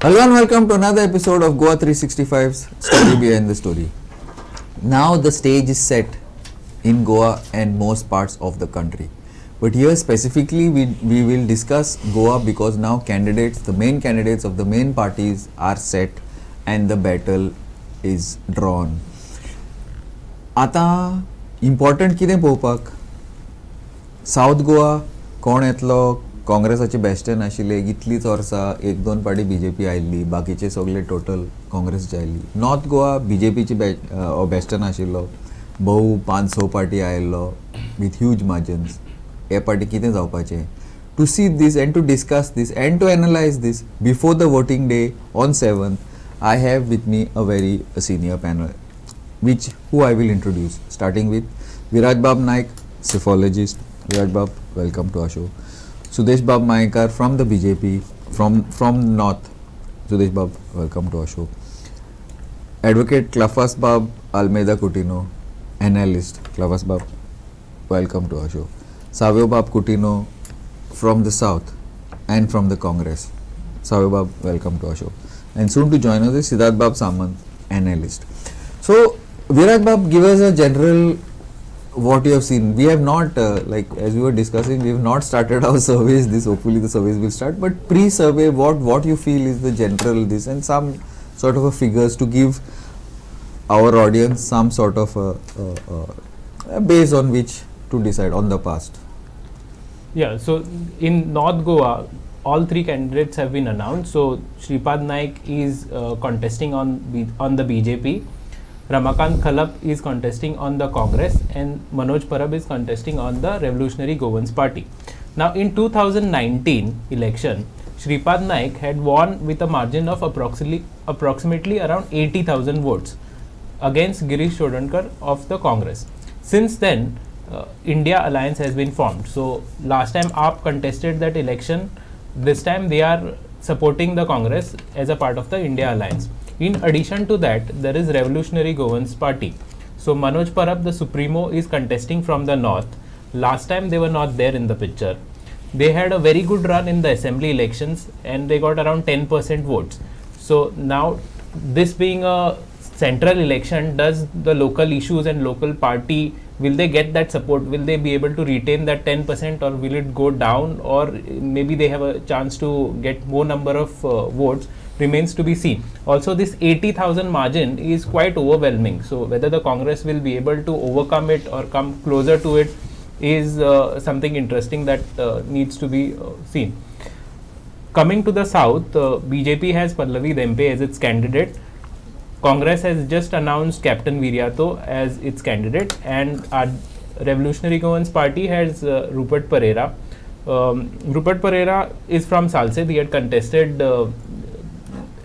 Hello and welcome to another episode of Goa 365's Story Behind the Story. Now the stage is set in Goa and most parts of the country. But here specifically we will discuss Goa because now the main candidates of the main parties are set and the battle is drawn. आता important कितें पळोवपाक south Goa कोण येतलो काँग्रेसाचे बेस्टन आशिल्ले इतलीच वर्सां एक दोन पाटी बीजेपी आयिल्ली बाकीचे सगळे टोटल काँग्रेसचे आयिल्ली नॉर्थ गोवा बीजेपीची बेस्टन आशिल्लो भोव 5-6 पाटी आयिल्लो विथ ह्यूज मार्जिन्स हे पाटी कितें जावपाचें to see this and to discuss this and to analyse this before the voting day on 7th I have with me a very senior panel who I will introduce starting with Viraj Bab Naik, psephologist. Viraj Bab, welcome to our show. Sudesh Bab Maikar from the BJP from North. Sudesh Bab, welcome to our show. Advocate Klafas Bab Almeida Coutinho, analyst. Klafas Bab, welcome to our show. Savio Bab Coutinho from the South and from the Congress. Savio Bab, welcome to our show. And soon to join us is Siddharth Bab Samant, analyst. So, Viraj Bab, give us a general what you have seen. We have not, like as we were discussing, we have not started our surveys. This hopefully the surveys will start. But pre-survey, what you feel is the general this and some sort of a figures to give our audience some sort of a base on which to decide on the past. Yeah. So in North Goa, all three candidates have been announced. So Shripad Naik is contesting on the BJP. Ramakant Khalap is contesting on the Congress and Manoj Parab is contesting on the Revolutionary Governance Party. Now in 2019 election, Shripad Naik had won with a margin of approximately around 80,000 votes against Girish Chodankar of the Congress. Since then, India Alliance has been formed. So last time AAP contested that election, this time they are supporting the Congress as a part of the India Alliance. In addition to that, there is Revolutionary Governance Party. So Manoj Parab, the Supremo, is contesting from the north. Last time they were not there in the picture. They had a very good run in the assembly elections and they got around 10% votes. So now this being a central election, does the local issues and local party, will they get that support? Will they be able to retain that 10% or will it go down, or maybe they have a chance to get more number of votes? Remains to be seen. Also, this 80,000 margin is quite overwhelming. So whether the Congress will be able to overcome it or come closer to it is something interesting that needs to be seen. Coming to the south, BJP has Pallavi Dempe as its candidate. Congress has just announced Captain Viryato as its candidate, and our Revolutionary Governance Party has Rupert Pereira. Rupert Pereira is from Salsed. He had contested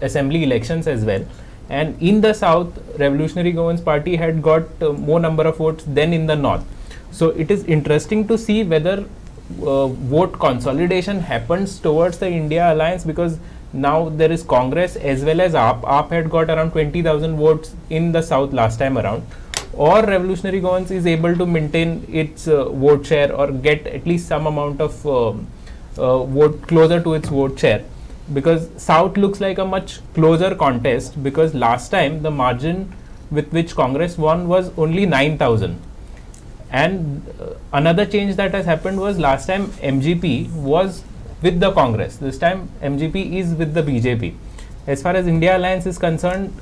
assembly elections as well, and in the south, Revolutionary Governance Party had got more number of votes than in the north. So it is interesting to see whether vote consolidation happens towards the India Alliance, because now there is Congress as well as AAP. AAP had got around 20,000 votes in the south last time around, or Revolutionary Governance is able to maintain its vote share or get at least some amount of vote closer to its vote share, because south looks like a much closer contest, because last time the margin with which Congress won was only 9,000. And another change that has happened was last time MGP was with the Congress. This time MGP is with the BJP. As far as India Alliance is concerned,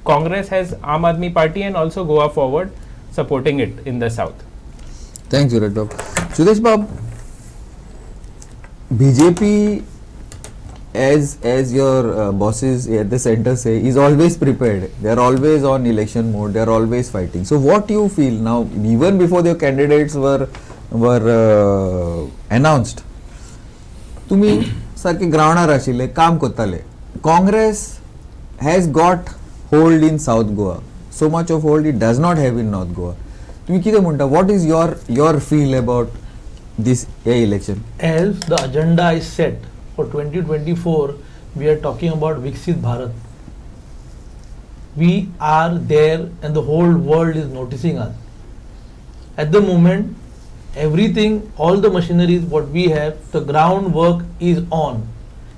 Congress has Aam Aadmi Party and also Goa Forward supporting it in the south. Thanks, Viraj Bab. Sudesh Bab, BJP, as your bosses at the center say, is always prepared. They are always on election mode. They are always fighting. So what you feel now, even before their candidates were announced, तुम्ही सारखे ग्राउंडार आशिल्ले काम करताले. Congress has got hold in South Goa. So much of hold it does not have in North Goa. तुम्ही कितें म्हणटा? What is your feel about this election? As the agenda is set for 2024, we are talking about Viksit Bharat. We are there and the whole world is noticing us. At the moment, everything, all the machineries what we have, the groundwork is on.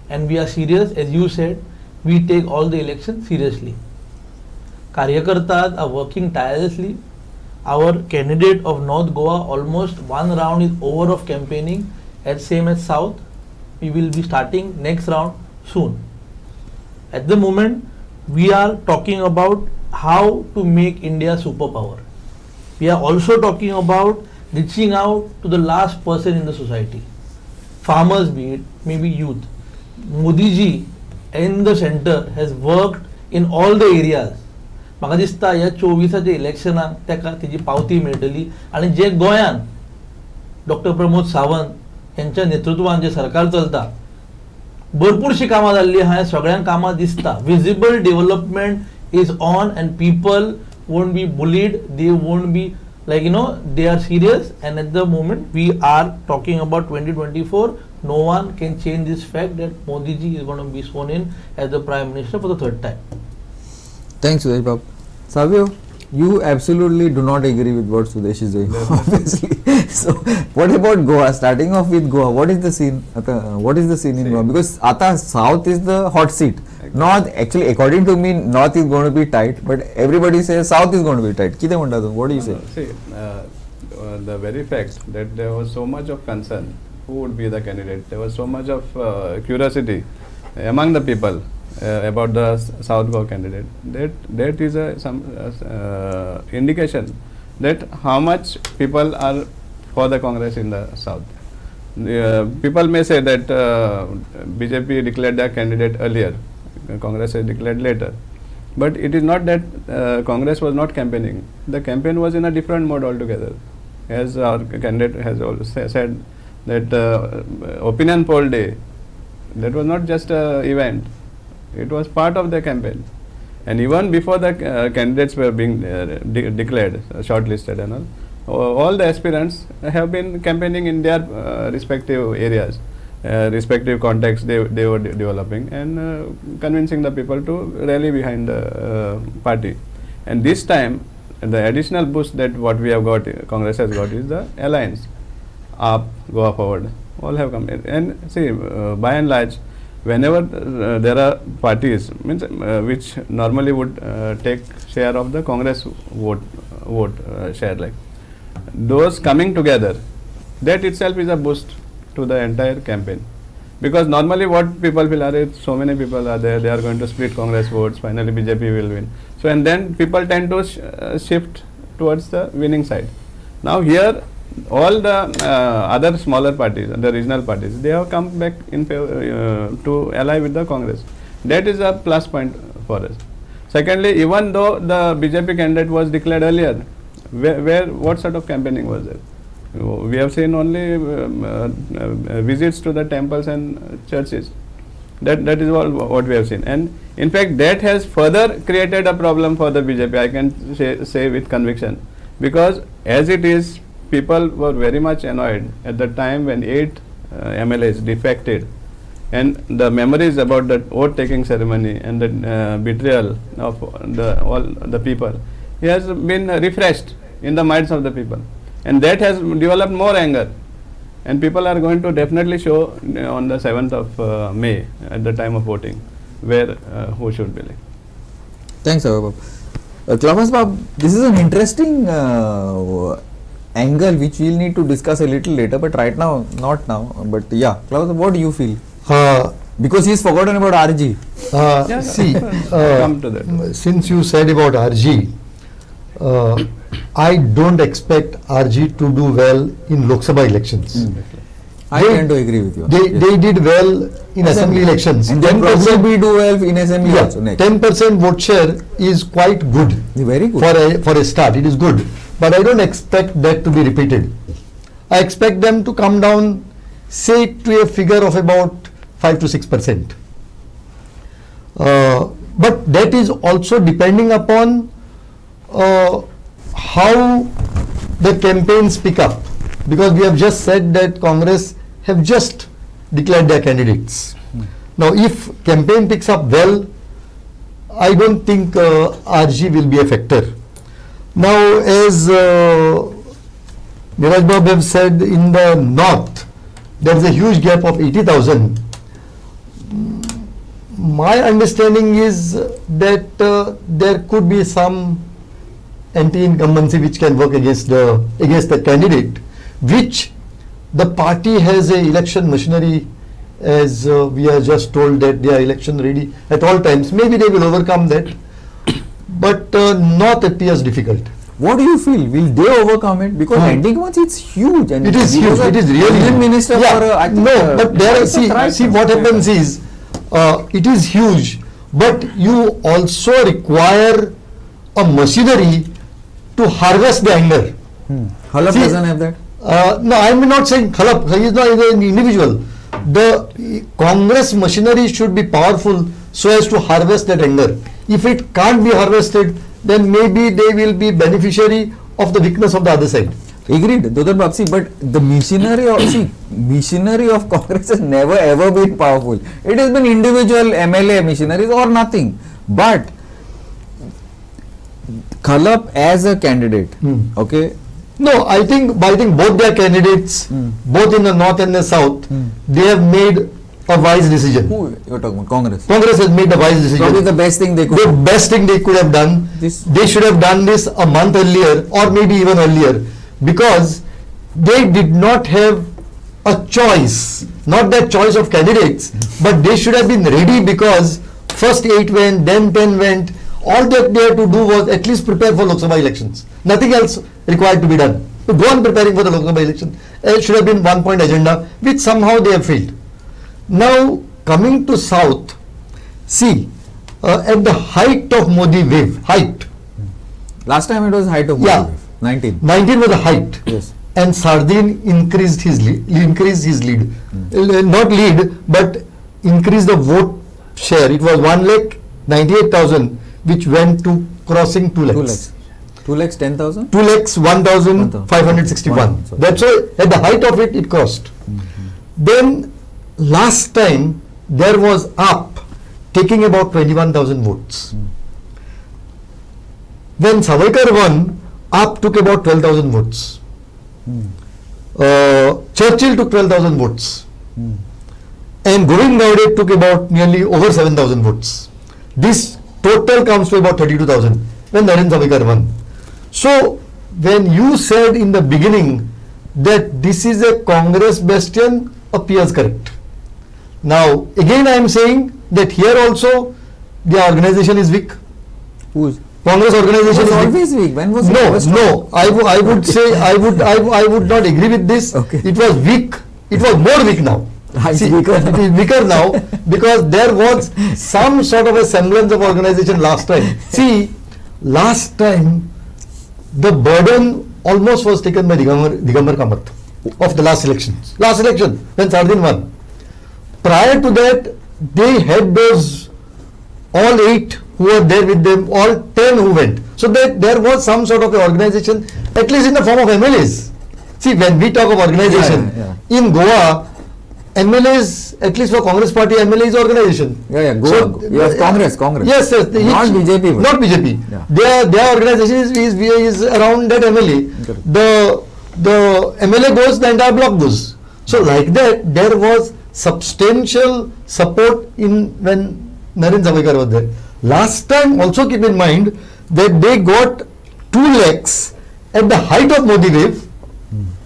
and we are serious. As you said, we take all the elections seriously. Karyakartas are working tirelessly. Our candidate of North Goa, almost one round is over of campaigning, as same as South. We will be starting next round soon. At the moment, we are talking about how to make India superpower. We are also talking about reaching out to the last person in the society. Farmers be it, maybe youth. Modi ji in the center has worked in all the areas. म्हाका दिसता ह्या 24च्या इलेक्शनाक तेका तेजी पावती मेळटली आनी जे गोंयान doctor Pramod Sawant यांच्या नेतृत्वान जे सरकार चलता भरपूरशी कामां जाल्ली आहा सगळ्यांक कामां दिसता visible development is on and people won't be bullied they won't be like they are serious, and at the moment we are talking about 2024. No one can change this fact that Modi ji is going to be sworn in as the Prime Minister for the third time. Thanks, Sudesh Babu. Savio, you absolutely do not agree with what Sudesh is doing, obviously. So, what about Goa? Starting off with Goa, what is the scene? What is the scene in Goa? Because Ata South is the hot seat. North, actually, according to me, North is going to be tight, but everybody says South is going to be tight. What do you say? See, the very fact that there was so much of concern who would be the candidate, there was so much of curiosity among the people about the South Goa candidate. That is some indication that how much people are for the Congress in the South. People may say that BJP declared their candidate earlier, Congress has declared later. But it is not that Congress was not campaigning. The campaign was in a different mode altogether. As our candidate has also said that opinion poll day, that was not just an event. It was part of the campaign. And even before the candidates were being declared, shortlisted and all the aspirants have been campaigning in their respective areas. Respective contexts they were developing and convincing the people to rally behind the party. And this time the additional boost that what we have got, Congress has got, is the alliance. Up, Goa Forward, all have come in. And see, by and large, whenever there are parties which normally would take share of the Congress vote share, like those coming together, that itself is a boost to the entire campaign, because normally what people feel are, so many people are there, they are going to split Congress votes, finally BJP will win. So and then people tend to shift towards the winning side. Now here all the other smaller parties and the regional parties, they have come back in favor to ally with the Congress. That is a plus point for us. Secondly, even though the BJP candidate was declared earlier, what sort of campaigning was there? We have seen only visits to the temples and churches. That is all what we have seen. And in fact, that has further created a problem for the BJP, I can say with conviction, because as it is, people were very much annoyed at the time when 8 MLAs defected, and the memories about that vote-taking ceremony and the betrayal of all the people has been refreshed in the minds of the people. And that has developed more anger, and people are going to definitely show on the 7th of May at the time of voting where who should be. Thanks, Abhibab. Klamas Bab, this is an interesting angle which we'll need to discuss a little later, but right now, not now. But yeah, Klamas, what do you feel? Because he's forgotten about RG. See, come to that. Since you said about RG, I don't expect RG to do well in Lok Sabha elections. I tend to agree with you. They did well in assembly elections. And then probably do well in assembly also next. 10% vote share is quite good. Very good. For a start, it is good. But I don't expect that to be repeated. I expect them to come down, say, to a figure of about 5 to 6%. But that is also depending upon how the campaigns pick up, because we have just said that Congress have just declared their candidates. Now if campaign picks up well, I don't think RG will be a factor. Now as Niraj Babu have said, in the north there is a huge gap of 80,000. my understanding is that there could be some anti-incumbency which can work against the candidate, which the party has a election machinery, as we are just told that they are election ready at all times. Maybe they will overcome that, but not appears difficult. What do you feel? Will they overcome it? Because anti-incumbency, it's huge. And It is huge. It is really Union huge. Minister Yeah. for I think, No, but there it's a thrice see what happens is it is huge, but you also require a machinery to harvest the anger. Halap See, doesn't have that. No, I am not saying Khalap. He is not an individual. The Congress machinery should be powerful so as to harvest that anger. If it can't be harvested, then maybe they will be beneficiary of the weakness of the other side. Agreed, Dodar Babsi, but the machinery of Congress has never ever been powerful. It has been individual MLA machineries or nothing. But Khalap as a candidate, okay, No, I think both their candidates, both in the north and the south, they have made a wise decision. who you're talking about? Congress. Congress has made a wise decision. Probably the best thing they could. The best thing they could have done, they should have done this a month earlier or maybe even earlier, because they did not have a choice, not that choice of candidates, but they should have been ready, because first 8 went, then 10 went. All that they had to do was at least prepare for Lok Sabha elections. Nothing else required to be done. To go on preparing for the Lok Sabha election, it should have been one-point agenda, which somehow they have failed. Now, coming to South, see, at the height of Modi wave, Last time it was height of Yeah. Modi wave, 19. 19 was the height, Yes. and Sardin increased his lead, not lead, but increased the vote share. It was 1,98,000, which went to crossing 2 lakhs. 2 lakhs. 2 lakhs 10,000? 2 lakhs 1,561. So- That's why at the height of it crossed. Then last time there was up taking about 21,000 votes. When Savarkar won, up took about 12,000 votes. Churchill took 12,000 votes. And Govind Gaude took about nearly over 7,000 votes. This total comes to about 32,000 when Narendra Savarkar won. So, when you said in the beginning that this is a Congress bastion, appears correct. Now, again I am saying that here also the organization is weak. Who's? Congress It organization was is always weak. When was it No, ever strong? no. I would say I would not agree with this. Okay. It was weak. It was more weak now. It's See, weaker now. it is weaker now because there was some sort of a semblance of organization last time. See, last time the burden almost was taken by Digambar Kamath of the last elections. Last election when Sardin won. Prior to that, they had those all 8 who were there with them, all 10 who went. So that there was some sort of a organization, at least in the form of MLAs. See, when we talk of organization, in Goa, MLAs, at least for Congress party, MLA is organization. Goa. You have Congress. Yes, yes. Not BJP. but- Not BJP. Yeah. Their organization is around that MLA. Correct. The MLA goes, the entire block goes. So like that, there was substantial support in when Narendra Savarkar was there. Last time, also keep in mind that they got 2 lakhs at the height of Modi wave,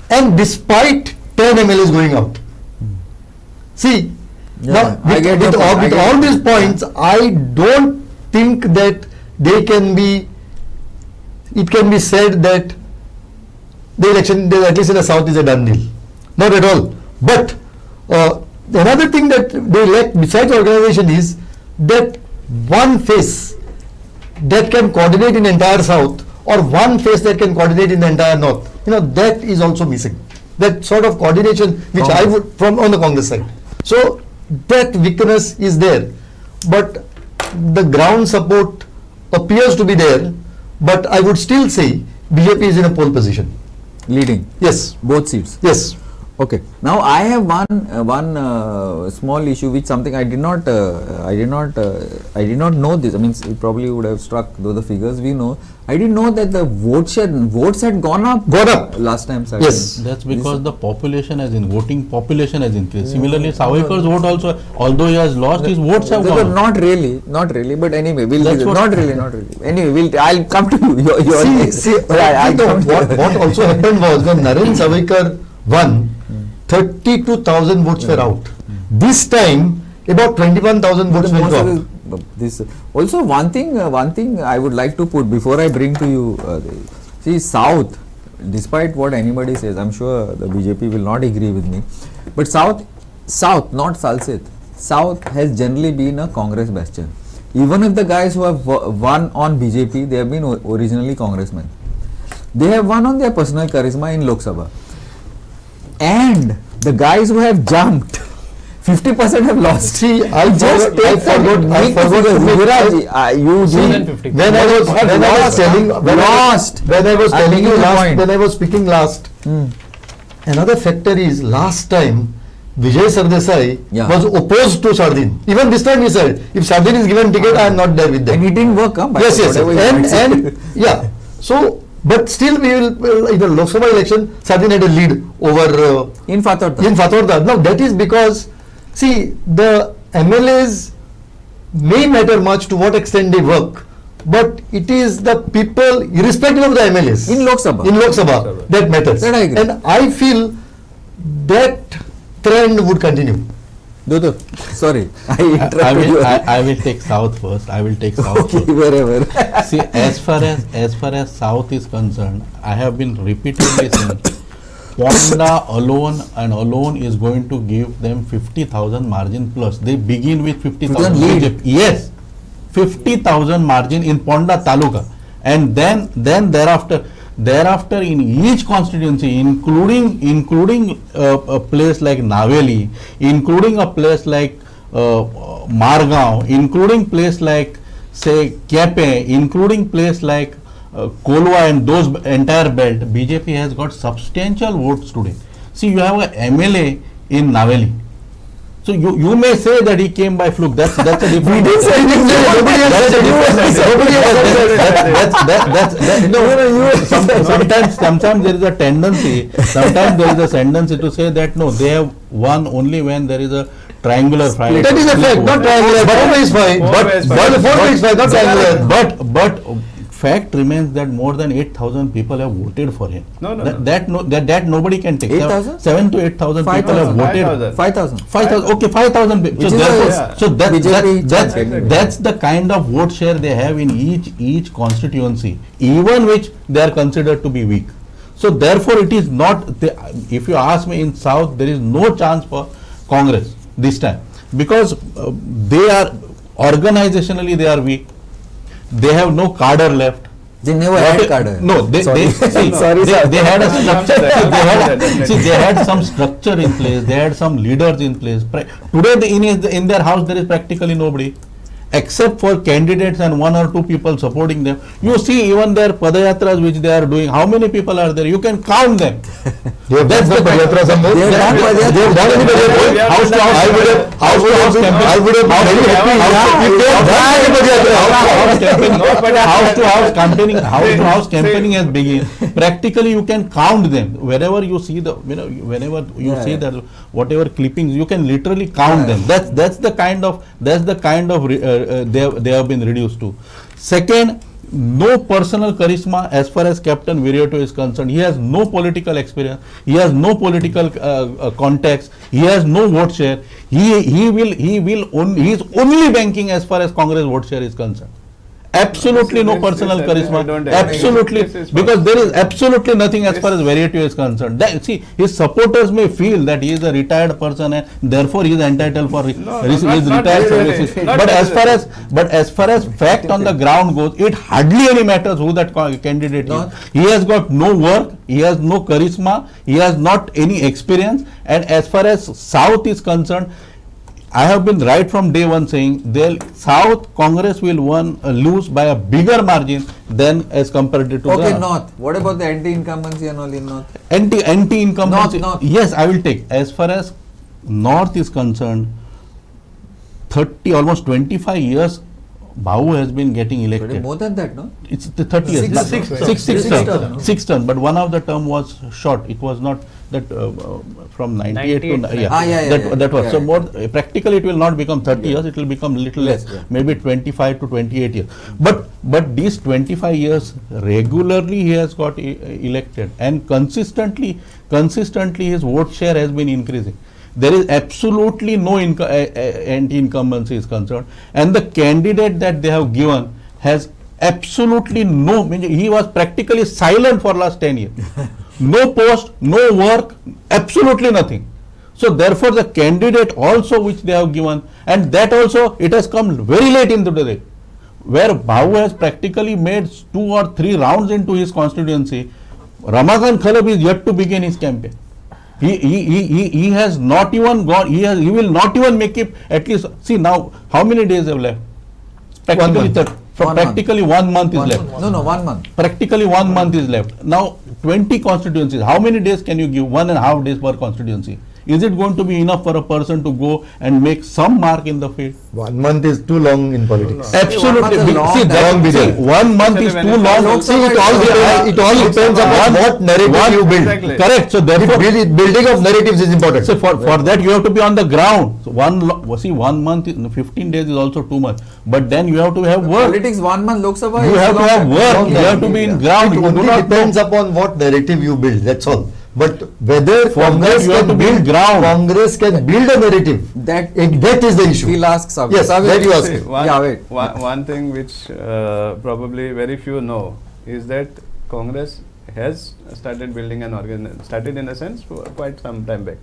and despite 10 MLAs going out. See, now I with, get your with point. all, I with get all your these point. points, I don't think that they can be. It can be said that the election, at least in the south, is a done deal. Not at all. But another thing that they lack besides organization is that one face that can coordinate in the entire south, or one face that can coordinate in the entire north. That is also missing. That sort of coordination which I would from on the Congress side. So that weakness is there, but the ground support appears to be there. But I would still say BJP is in a pole position. Leading. Yes. Both seats. Yes. Okay. Now I have one small issue, which something I did not know this. I mean, it probably would have struck, though the figures we know. I didn't know that the votes had gone up. Last time. Yes. That's because the population voting population has increased. Similarly, Savarkar's vote also, although he has lost, his votes have gone up. Not really. But anyway, not really. Anyway, I'll come to you. What also happened was when Naren Savarkar won, 32,000 votes were out. This time, about 21,000 votes were out. This also one thing I would like to put before I bring to you. See, South, despite what anybody says, I'm sure the BJP will not agree with me, but South, not Salsit, South has generally been a Congress bastion. Even if the guys who have won on BJP, they have been originally congressmen. They have won on their personal charisma in Lok Sabha. And the guys who have jumped, 50% have lost. See, I forgot when I was speaking last, another factor is last time Vijay Sardesai was opposed to Sardin. Even this time he said, if Sardin is given ticket, I am not there with them. And it didn't work, yes. And yeah. So, but still we will, in the Lok Sabha election, Sardin had a lead over in Fatorda. Now that is because, see, the MLAs may matter much to what extent they work, but it is the people, irrespective of the MLAs, in Lok Sabha, that matters. That I agree. And I feel that trend would continue. Dodo, sorry, I interrupted you. I will take South first. Wherever. See, as far as South is concerned, I have been repeatedly saying, Ponda alone is going to give them 50,000 margin plus. They begin with 50,000 lead. Yes, 50,000 margin in Ponda Taluka, and then thereafter in each constituency, including a place like Naveli, including a place like Margaon, including place like say Kepe, including place like Kolwa and those entire belt, BJP has got substantial votes today. See, you have a MLA in Naveli. So you may say that he came by fluke. That's a different. We didn't say anything. Nobody else said anything. Sometimes there is a tendency. Sometimes there is a tendency to say that no, they have won only when there is a triangular fight. That is a fact, not triangular. Four-way is fine. Not triangular. But fact remains that more than 8,000 people have voted for him. That nobody can take. 8,000? 7 to 8,000 people have voted. 5,000. 5,000. Okay, 5,000. So that's the kind of vote share they have in each constituency, even which they are considered to be weak. So therefore, it is not. If you ask me, in South there is no chance for Congress this time, because they are organizationally they are weak. They have no cadre left. They never had cadre. No, they had a structure. They had some structure in place. They had some leaders in place. Today, in their house, there is practically nobody, except for candidates and 1 or 2 people supporting them. You see, even their padayatras which they are doing, how many people are there? You can count them. That's the padayatra. House to house campaigning has begun. Practically, you can count them. Wherever you see whenever you see that whatever clippings, you can literally count them. That's the kind of they have been reduced to. Second, no personal charisma as far as Captain Viryato is concerned. He has no political experience. He has no political context. He has no vote share. He is only banking as far as Congress vote share is concerned. Absolutely no personal charisma. Absolutely, because there is absolutely nothing as far as Viryato is concerned. See, his supporters may feel that he is a retired person and therefore he is entitled for his retired services. But as far as fact on the ground goes, it hardly any matters who that candidate is. He has got no work. He has no charisma. He has not any experience. And as far as South is concerned, I have been right from day one saying South Congress will lose by a bigger margin than as compared to Okay, the North. What about the anti-incumbency and all in North? anti-incumbency. North. Yes, I will take. As far as North is concerned, almost 25 years, Babu has been getting elected. More than that, no? It's the 30 years. Six term. Six term. But one of the term was short. It was not that from 98 to that was. So more practically it will not become 30 years. It will become little less, maybe 25 to 28 years. But these 25 years regularly he has got elected, and consistently his vote share has been increasing. There is absolutely no anti-incumbency is concerned, and the candidate that they have given has absolutely no, he was practically silent for last 10 years. No post, no work, absolutely nothing. So therefore the candidate also which they have given, and that also it has come very late into the day, where Babu has practically made 2 or 3 rounds into his constituency. Ramakant Khalab is yet to begin his campaign. He has not even gone, he will not even make it at least, see now how many days have left? Practically 1 month is left. No, 1 month. Practically 1 month is left. Now 20 constituencies, how many days can you give? 1.5 days per constituency. Is it going to be enough for a person to go and make some mark in the field? 1 month is too long in politics. Absolutely. See, 1 month is too long. See, it all depends upon what narrative you build. Exactly. Correct. So therefore, building of narratives is important. so for that you have to be on the ground. So 1 month, 15 days is also too much. But then you have to have work. Politics 1 month Lok Sabha. You have to have work. You have to be in ground. It You do only not depends upon what narrative you build. That's all. But whether For Congress that you have to can build ground. Congress can build a narrative. That is the issue. we'll ask Savio. Yes, that you ask. See, wait. one thing which probably very few know is that Congress has started building an organization, started in a sense for quite some time back.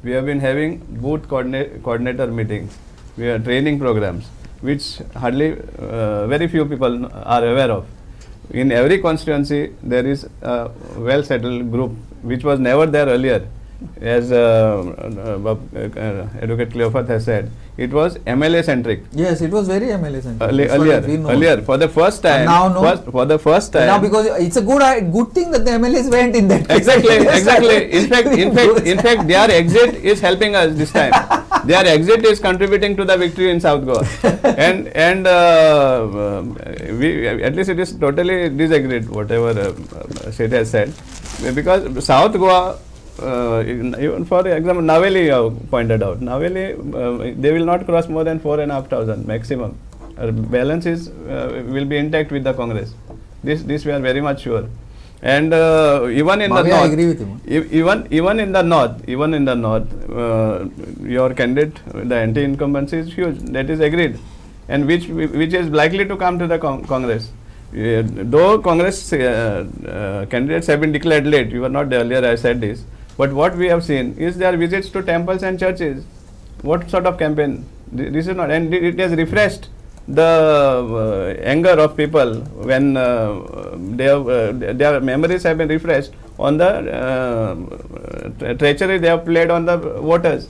We have been having booth coordinator meetings, we are training programs, which hardly very few people are aware of. In every constituency, there is a well settled group which was never there earlier. As Advocate Cleophas has said, it was MLA centric. Yes, it was very MLA centric. Earlier, for the first time. Now, no. For the first time. Now, because it's a good thing that the MLAs went in that. Exactly. In fact, their exit is helping us this time. Their exit is contributing to the victory in South Goa, and we at least it is totally disagreed whatever Seth has said, because South Goa. Even for example, Naveli pointed out. Naveli, they will not cross more than 4,500 maximum. Balance is will be intact with the Congress. This we are very much sure. And even in the north, I agree with him. Even in the north, your candidate, the anti-incumbency is huge. That is agreed, and which is likely to come to the Congress. Though Congress candidates have been declared late, you were not there earlier. I said this. But what we have seen is their visits to temples and churches. What sort of campaign? This is not, and it has refreshed the anger of people when their memories have been refreshed on the treachery they have played on the voters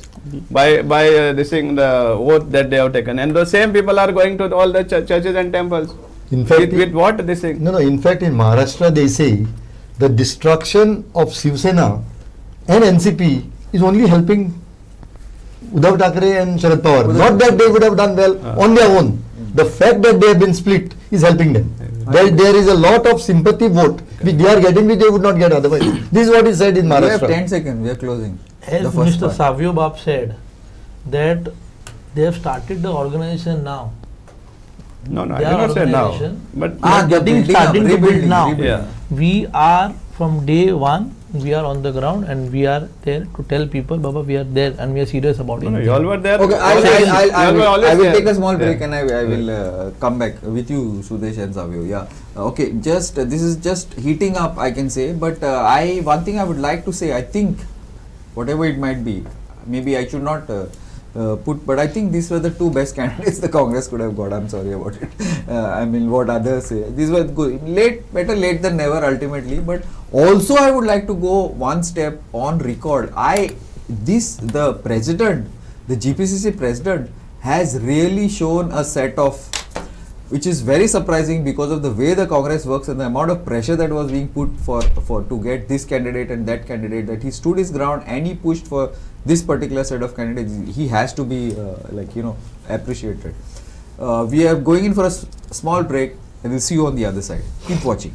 by this thing, the oath that they have taken. And those same people are going to all the churches and temples. In fact, with what this thing? No. In fact, in Maharashtra, they say the destruction of Shiv Sena and NCP is only helping Uddhav Thackeray and Sharad Pawar. Not that they would have done well on their own. The fact that they have been split is helping them. There is a lot of sympathy vote which they are getting, which they would not get otherwise. This is what is said in Maharashtra. We have 10 seconds. We are closing. As Mr. Savio Bab said, that they have started the organization now. No, I did not say now. But starting to build now. Yeah. We are from day one. We are on the ground and we are there to tell people, Baba, we are there and we are serious about it. No, you all were there. Okay, I will take a small break and I will come back with you, Sudesh and Savio. Yeah. Okay, just this is just heating up, I can say. But one thing I would like to say, I think, whatever it might be, maybe I should not but I think these were the two best candidates the Congress could have got. I'm sorry about it. I mean, what others say. These were good. Better late than never ultimately. But also I would like to go one step on record. The president the GPCC president has really shown a set of, which is very surprising because of the way the Congress works and the amount of pressure that was being put for to get this candidate and that candidate, that he stood his ground and he pushed for this particular set of candidates. He has to be appreciated. We are going in for a small break and we'll see you on the other side. Keep watching.